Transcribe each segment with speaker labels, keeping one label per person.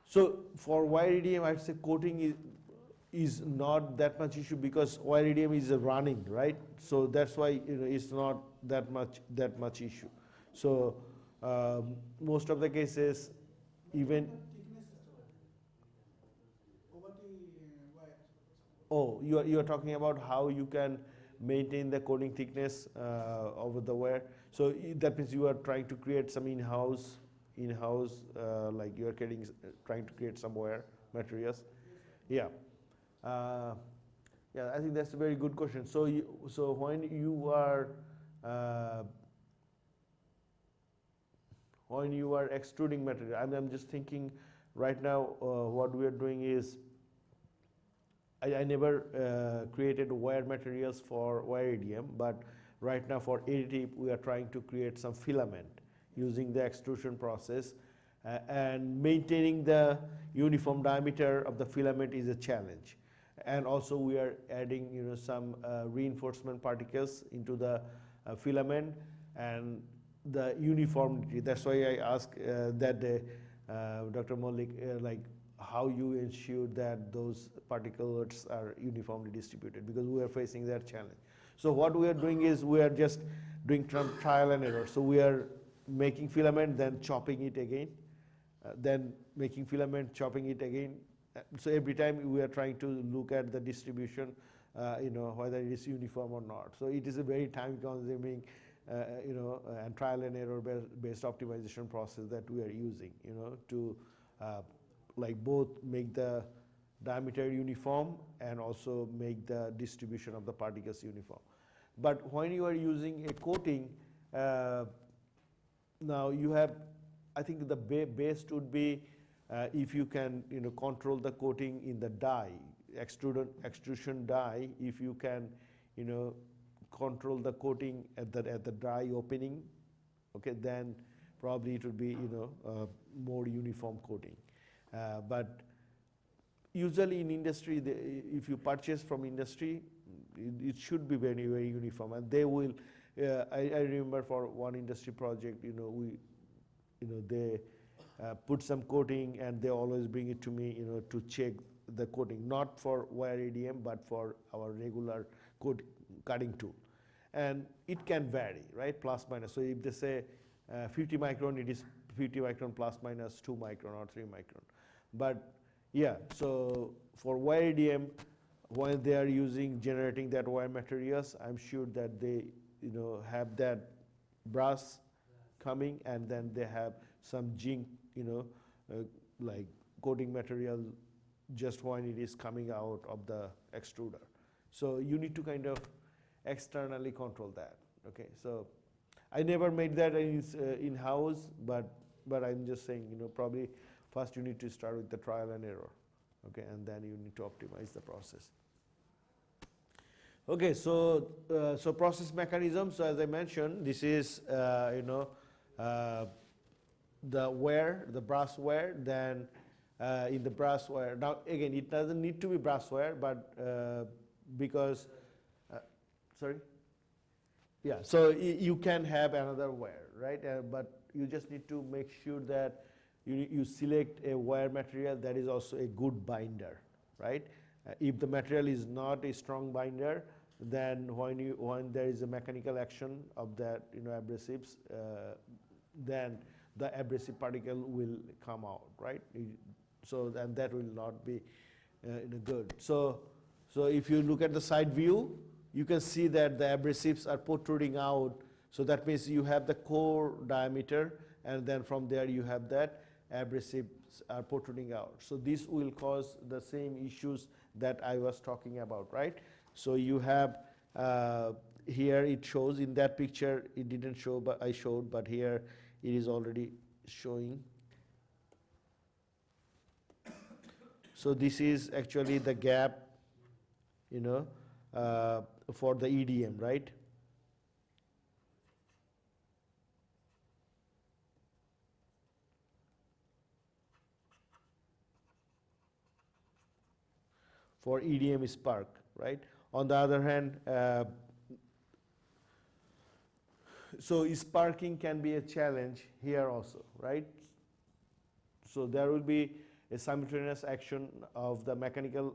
Speaker 1: So for wire EDM, I'd say coating is not that much issue because wire EDM is running, right? So that's why it's not that much issue. So most of the cases, even you are talking about how you can maintain the coating thickness over the wire. So that means you are trying to create some in-house like you are trying to create some wire materials. Yeah. Yeah, I think that's a very good question. So when you are extruding material, I'm just thinking right now what we are doing is I never created wire materials for wire EDM, but right now for additive we are trying to create some filament using the extrusion process, and maintaining the uniform diameter of the filament is a challenge. And also we are adding some reinforcement particles into the filament and the uniformity. That's why I asked that day, Dr. Malik, like how you ensure that those particles are uniformly distributed, because we are facing that challenge. So what we are doing is we are just doing trial and error. So we are making filament, then chopping it again, then making filament, chopping it again. So every time we are trying to look at the distribution, whether it is uniform or not. So it is a very time-consuming, and trial and error based optimization process that we are using, to like both make the diameter uniform and also make the distribution of the particles uniform. But when you are using a coating, now you have, I think the best would be if you can control the coating in the die, extrusion die. If you can control the coating at the die opening, okay, then probably it would be more uniform coating. But usually in industry, if you purchase from industry, it should be very, very uniform, and they will. I remember for one industry project, they put some coating and they always bring it to me, to check the coating, not for wire EDM but for our regular cutting tool, and it can vary, right, plus minus. So if they say 50 micron, it is 50 micron plus minus 2 micron or 3 micron. But yeah, so for wire EDM, while they are generating that wire materials, I'm sure that they have that brass coming, and then they have some zinc, like coating material just when it is coming out of the extruder. So you need to kind of externally control that. Okay, so I never made that in-house, but I'm just saying, probably first you need to start with the trial and error, okay, and then you need to optimize the process. Okay, so process mechanism. So as I mentioned, this is the wire, the brass wire. Then in the brass wire, now again, it doesn't need to be brass wire, but because sorry, yeah. So you can have another wire, right? But you just need to make sure that you select a wire material that is also a good binder, right? If the material is not a strong binder, then when there is a mechanical action of that abrasives, then the abrasive particle will come out, right? So then that will not be good. So if you look at the side view, you can see that the abrasives are protruding out. So that means you have the core diameter, and then from there you have that abrasives are protruding out. So this will cause the same issues that I was talking about, right? So you have here it shows in that picture, it didn't show, but I showed, but here it is already showing. So this is actually the gap, for the EDM, right? For EDM spark, right? On the other hand, so sparking can be a challenge here also, right? So there will be a simultaneous action of the mechanical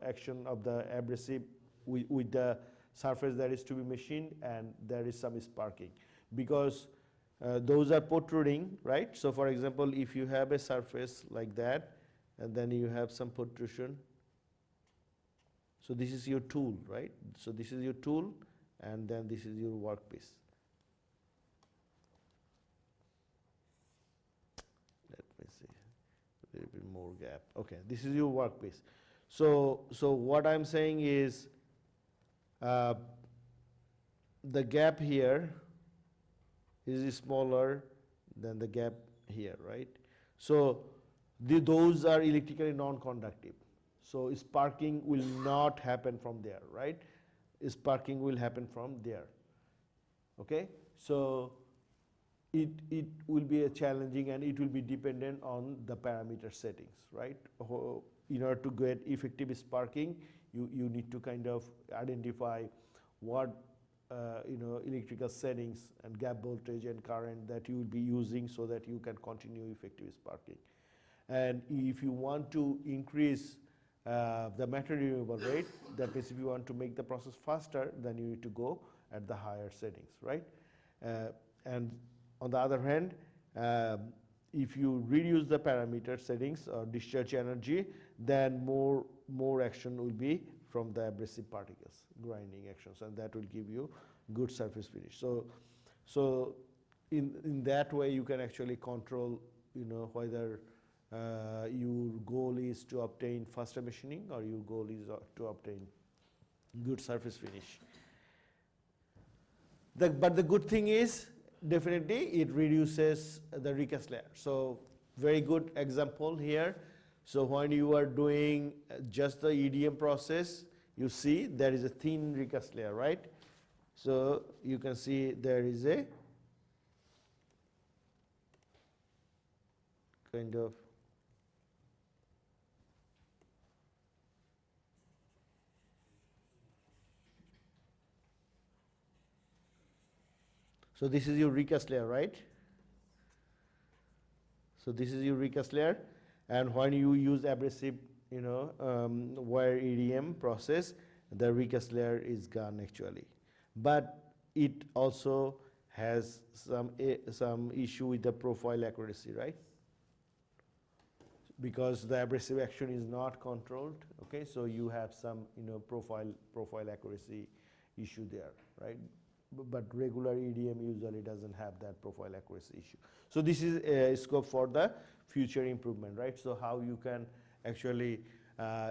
Speaker 1: action of the abrasive with the surface that is to be machined, and there is some sparking because those are protruding, right? So for example, if you have a surface like that and then you have some protrusion, so this is your tool, right? So this is your tool and then this is your workpiece. Let me see, a little bit more gap. Okay, this is your workpiece. So what I'm saying is the gap here is smaller than the gap here, right? So those are electrically non-conductive. So sparking will not happen from there, right? Sparking will happen from there. Okay, so it will be a challenging and it will be dependent on the parameter settings, right? In order to get effective sparking, you need to kind of identify what electrical settings and gap voltage and current that you will be using so that you can continue effective sparking. And if you want to increase the material removal rate, that means if you want to make the process faster, then you need to go at the higher settings, right? And on the other hand, if you reduce the parameter settings or discharge energy, then more action will be from the abrasive particles, grinding actions, and that will give you good surface finish. So in that way you can actually control, whether your goal is to obtain faster machining or your goal is to obtain good surface finish. But the good thing is, definitely it reduces the recast layer. So very good example here. So when you are doing just the EDM process, you see there is a thin recast layer, right? So you can see there is a kind of so this is your recast layer, right? So this is your recast layer, and when you use abrasive, wire EDM process, the recast layer is gone actually. But it also has some issue with the profile accuracy, right? Because the abrasive action is not controlled. Okay, so you have some profile accuracy issue there, right? But regular EDM usually doesn't have that profile accuracy issue. So this is a scope for the future improvement, right? So how you can actually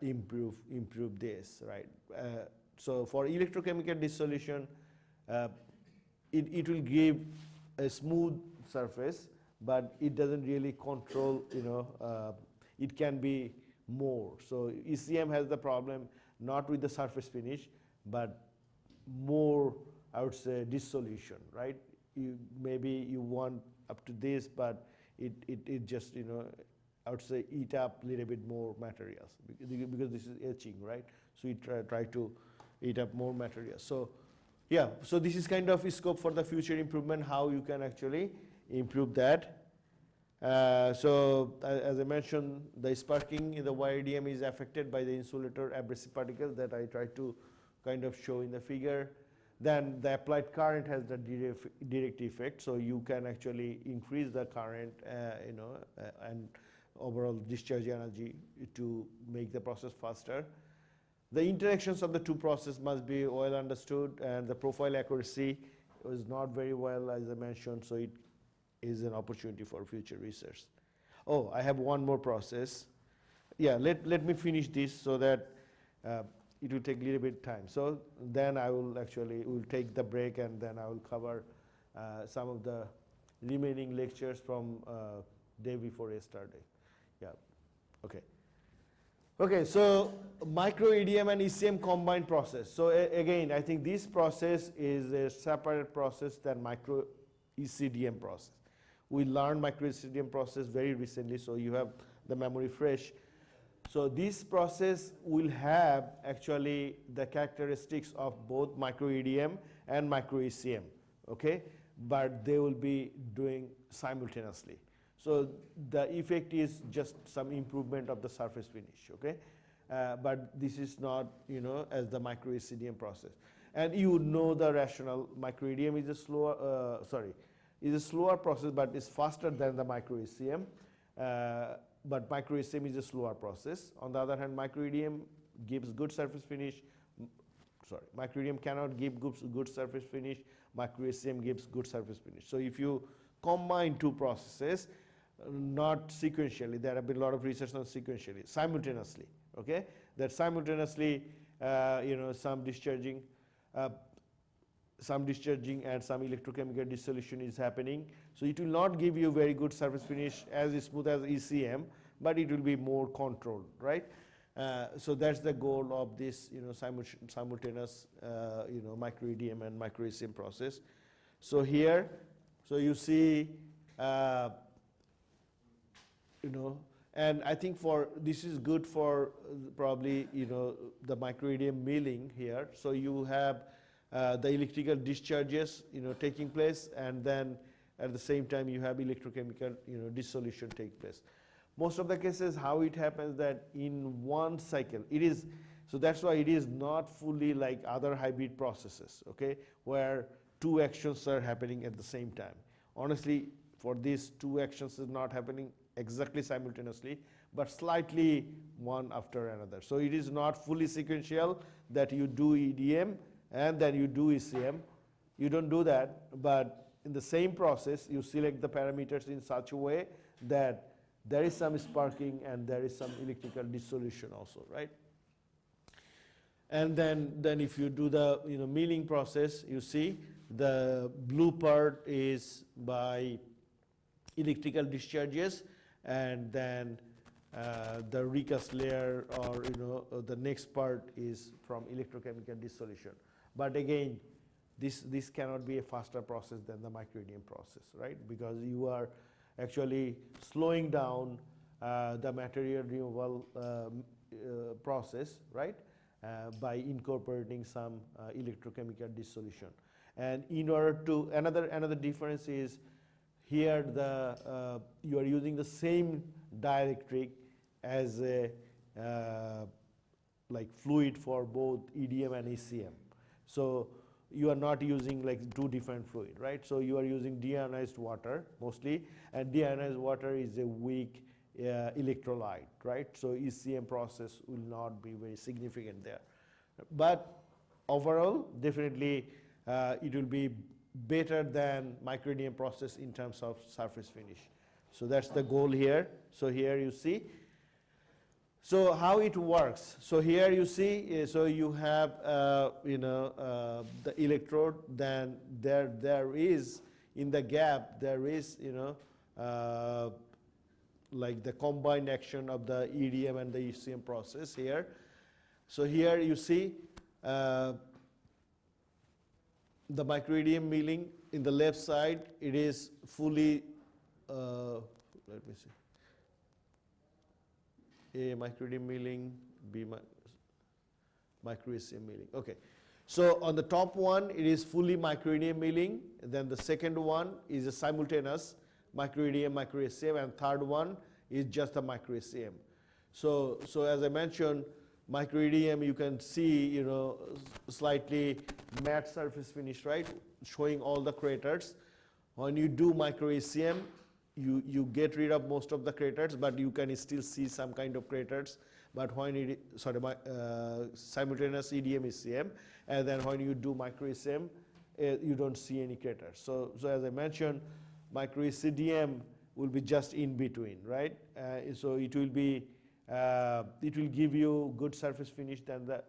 Speaker 1: improve this, right? So for electrochemical dissolution, it will give a smooth surface, but it doesn't really control, it can be more. So ECM has the problem not with the surface finish, but more, I would say, dissolution, right? Maybe you want up to this, but it just, I would say, eat up a little bit more materials because this is etching, right? So you try to eat up more materials. So yeah, so this is kind of a scope for the future improvement, how you can actually improve that. So as I mentioned, the sparking in the wire EDM is affected by the insulator abrasive particles that I tried to kind of show in the figure. Then the applied current has the direct effect, so you can actually increase the current, and overall discharge energy to make the process faster. The interactions of the two processes must be well understood, and the profile accuracy was not very well, as I mentioned, so it is an opportunity for future research. Oh, I have one more process. Yeah, let me finish this so that it will take a little bit of time. So then I will we'll take the break, and then I will cover some of the remaining lectures from day before yesterday. Yeah, okay. Okay, so micro EDM and ECM combined process. So again, I think this process is a separate process than micro ECDM process. We learned micro ECDM process very recently, so you have the memory fresh. So this process will have actually the characteristics of both micro EDM and micro ECM, okay? But they will be doing simultaneously. So the effect is just some improvement of the surface finish, okay? But this is not, as the micro ECDM process. And you know the rationale. Micro EDM is a slower, is a slower process, but it's faster than the micro ECM. But micro ECM is a slower process. On the other hand, micro EDM gives good surface finish. Micro EDM cannot give good surface finish. Micro ECM gives good surface finish. So if you combine two processes, not sequentially, there have been a lot of research on sequentially, simultaneously, okay? That simultaneously, some discharging and some electrochemical dissolution is happening. So it will not give you very good surface finish as smooth as ECM, but it will be more controlled, right? So that's the goal of this, simultaneous, micro EDM and micro ECM process. So here, so you see, and I think this is good for probably, the micro EDM milling here. So you have the electrical discharges, taking place, and then at the same time you have electrochemical, dissolution take place. Most of the cases, how it happens that in one cycle, so that's why it is not fully like other hybrid processes, okay, where two actions are happening at the same time. Honestly, for these two actions is not happening exactly simultaneously, but slightly one after another. So it is not fully sequential that you do EDM and then you do ECM. You don't do that, but in the same process, you select the parameters in such a way that there is some sparking and there is some electrical dissolution also, right? And then if you do the milling process, you see the blue part is by electrical discharges, and then the recast layer or the next part is from electrochemical dissolution. But again, this cannot be a faster process than the micro EDM process, right? Because you are actually slowing down the material removal process, right? By incorporating some electrochemical dissolution. And in order to, another difference is here you are using the same dielectric as a like fluid for both EDM and ECM. So you are not using like two different fluid, right? So you are using deionized water mostly, and deionized water is a weak electrolyte, right? So ECM process will not be very significant there. But overall, definitely it will be better than micro EDM process in terms of surface finish. So that's the goal here. So here you see. So how it works? So here you see, so you have the electrode. Then there is in the gap there is like the combined action of the EDM and the ECM process here. So here you see the micro EDM milling in the left side. It is fully let me see. A micro EDM milling, B micro ECM milling. Okay. So on the top one, it is fully micro EDM milling. Then the second one is a simultaneous micro EDM, micro ECM, and third one is just a micro ECM. So as I mentioned, micro EDM you can see slightly matte surface finish, right, showing all the craters. When you do micro ECM, you get rid of most of the craters, but you can still see some kind of craters. But when simultaneous EDM ECM, and then when you do micro ECM, you don't see any craters. So as I mentioned, micro ECDM will be just in between, right? So it will give you good surface finish than the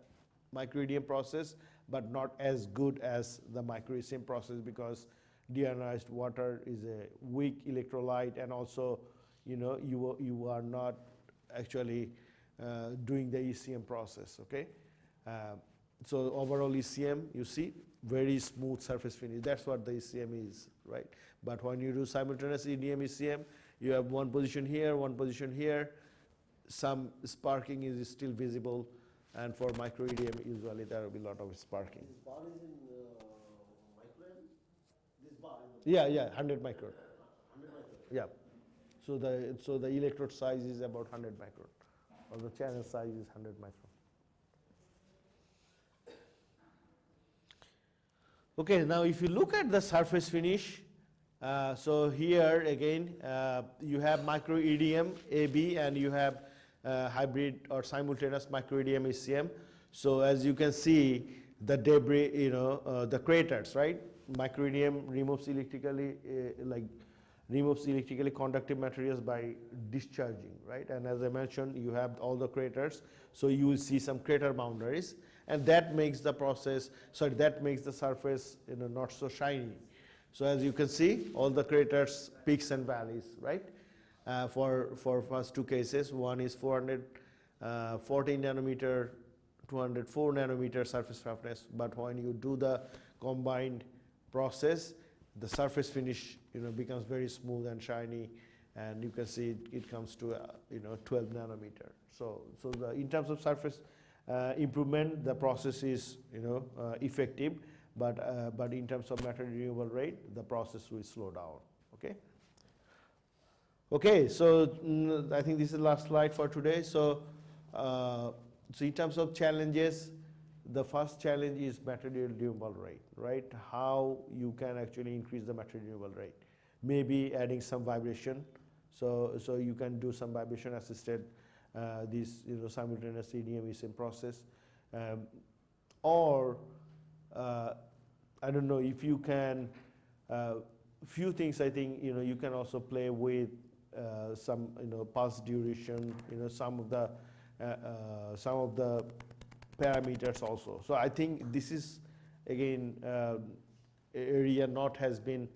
Speaker 1: micro EDM process, but not as good as the micro ECM process, because deionized water is a weak electrolyte, and also you are not actually doing the ECM process, okay? So overall ECM, you see very smooth surface finish. That's what the ECM is, right? But when you do simultaneous EDM ECM, you have one position here, one position here. Some sparking is still visible, and for micro EDM usually there will be a lot of sparking.
Speaker 2: This bar is in micron? This bar?
Speaker 1: Yeah, 100 micron.
Speaker 2: 100 micron.
Speaker 1: Yeah. So the electrode size is about 100 micron, or the channel size is 100 micron. Okay, now if you look at the surface finish, so here again you have micro EDM AB, and you have hybrid or simultaneous micro EDM ECM. So as you can see, the debris, the craters, right? Micro EDM removes electrically conductive materials by discharging, right? And as I mentioned, you have all the craters, so you will see some crater boundaries, and that makes the surface not so shiny. So as you can see, all the craters, peaks and valleys, right? For first two cases, one is 414 nanometer, 204 nanometer surface roughness, but when you do the combined process, the surface finish becomes very smooth and shiny, and you can see it comes to 12 nanometer. So in terms of surface improvement, the process is effective, but in terms of material renewal rate, the process will slow down. Okay, so I think this is the last slide for today. So in terms of challenges, the first challenge is material renewal rate, right? How you can actually increase the material renewal rate. Maybe adding some vibration. So you can do some vibration assisted this simultaneous EDM ECM process, or I don't know if you can. Few things I think you can also play with some pulse duration, some of the parameters also. So I think this is again area not has been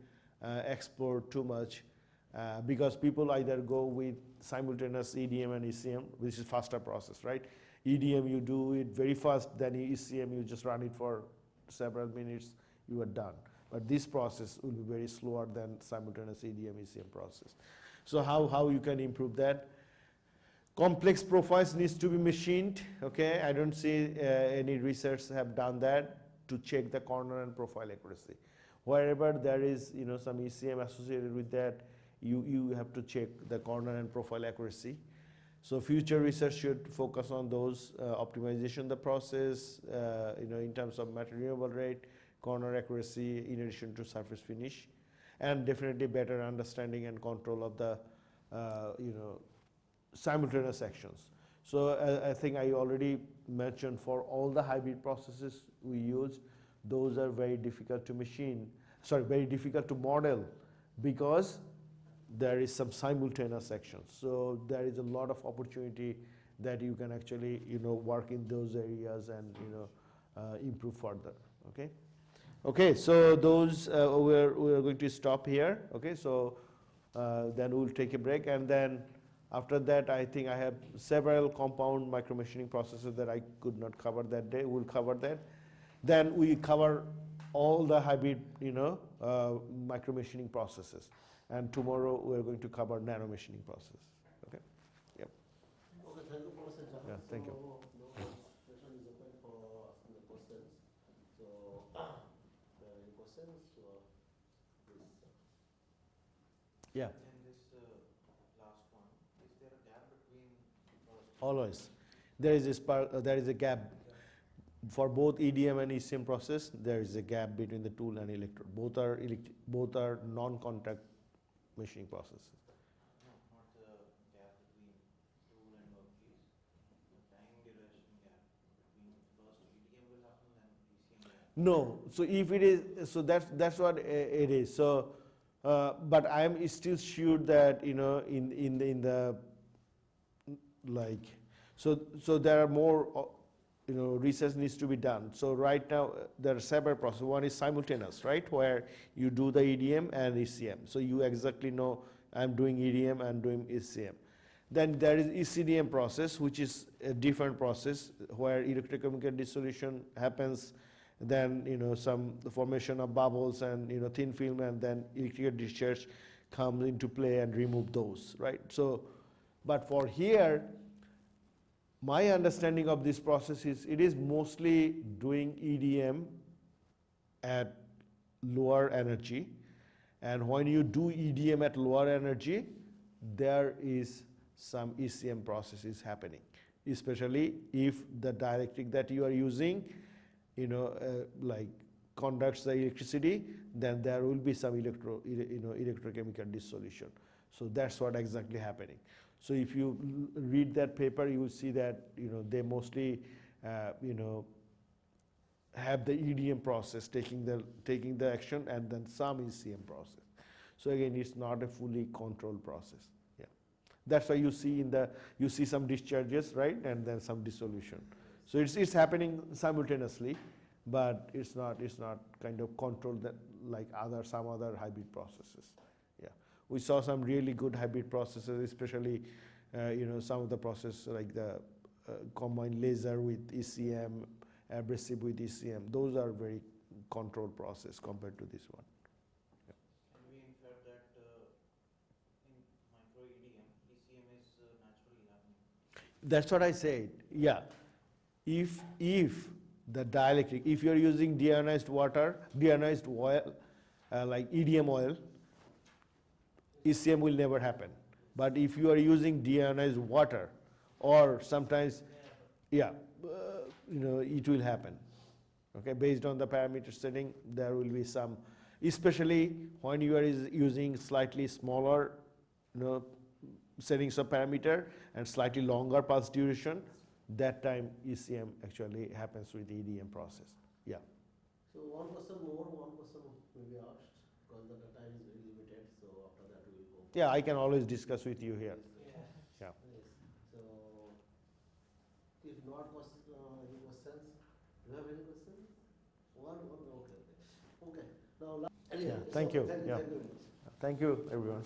Speaker 1: explored too much because people either go with simultaneous EDM and ECM, which is faster process, right? EDM you do it very fast, then ECM you just run it for several minutes, you are done. But this process will be very slower than simultaneous EDM ECM process. So how you can improve that? Complex profiles needs to be machined. Okay, I don't see any research have done that to check the corner and profile accuracy. Wherever there is some ECM associated with that, you have to check the corner and profile accuracy. So future research should focus on those optimization the process, in terms of material renewal rate, corner accuracy, in addition to surface finish, and definitely better understanding and control of the simultaneous actions. So I think I already mentioned for all the hybrid processes we use, those are very difficult to very difficult to model because there is some simultaneous actions. So there is a lot of opportunity that you can actually work in those areas and improve further. Okay, so those we're going to stop here. Okay, so then we'll take a break, and then after that I think I have several compound micromachining processes that I could not cover that day. We'll cover that. Then we cover all the hybrid micromachining processes, and tomorrow we're going to cover nano machining process. Okay. Yep.
Speaker 2: Okay, thank you, Professor Jahan.
Speaker 1: Yeah, thank you.
Speaker 2: No session is open for asking the questions. So, any questions? Please.
Speaker 1: Yeah.
Speaker 3: In this last one, is there a gap between
Speaker 1: Always. There is a gap. For both EDM and ECM process, there is a gap between the tool and electrode. Both are non-contact machining processes.
Speaker 3: No, not the gap between tool and workpiece. The time duration gap between first EDM will happen and ECM will happen.
Speaker 1: No, so if it is, so that's what it is. So, but I am still sure that in the like, so there are more. Research needs to be done. So right now there are several processes. One is simultaneous, right, where you do the EDM and ECM. So you exactly know I'm doing EDM and doing ECM. Then there is ECDM process, which is a different process where electrochemical dissolution happens. Then the formation of bubbles and thin film, and then electrical discharge comes into play and remove those, right? So, but for here, my understanding of this process is it is mostly doing EDM at lower energy, and when you do EDM at lower energy, there is some ECM process is happening, especially if the dielectric that you are using, like conducts the electricity, then there will be some electrochemical dissolution. So that's what exactly happening. So if you read that paper, you will see that they mostly have the EDM process taking the action, and then some ECM process. So again, it's not a fully controlled process. Yeah, that's why you see some discharges, right, and then some dissolution. So it's happening simultaneously, but it's not kind of controlled that like some other hybrid processes. Yeah, we saw some really good hybrid processes, especially some of the process like the combined laser with ECM, abrasive with ECM. Those are very controlled process compared to this one.
Speaker 3: Can we infer that in micro EDM, ECM is naturally happening?
Speaker 1: That's what I said. Yeah, if the dielectric, if you're using deionized water, deionized oil, like EDM oil, ECM will never happen. But if you are using deionized water, or sometimes, yeah, it will happen. Okay, based on the parameter setting, there will be some, especially when you are using slightly smaller, settings of parameter and slightly longer pulse duration. That time ECM actually happens with the EDM process. Yeah.
Speaker 2: So one question more, one question will be asked, because the time is very limited, so after that we will go.
Speaker 1: Yeah, I can always discuss with you here.
Speaker 2: Yeah.
Speaker 1: Yeah.
Speaker 2: Yes. So if not any questions, do you have any questions? One, okay. Okay. Now,
Speaker 1: Yeah, thank you. Yeah.
Speaker 2: Thank you.
Speaker 1: Thank you, everyone.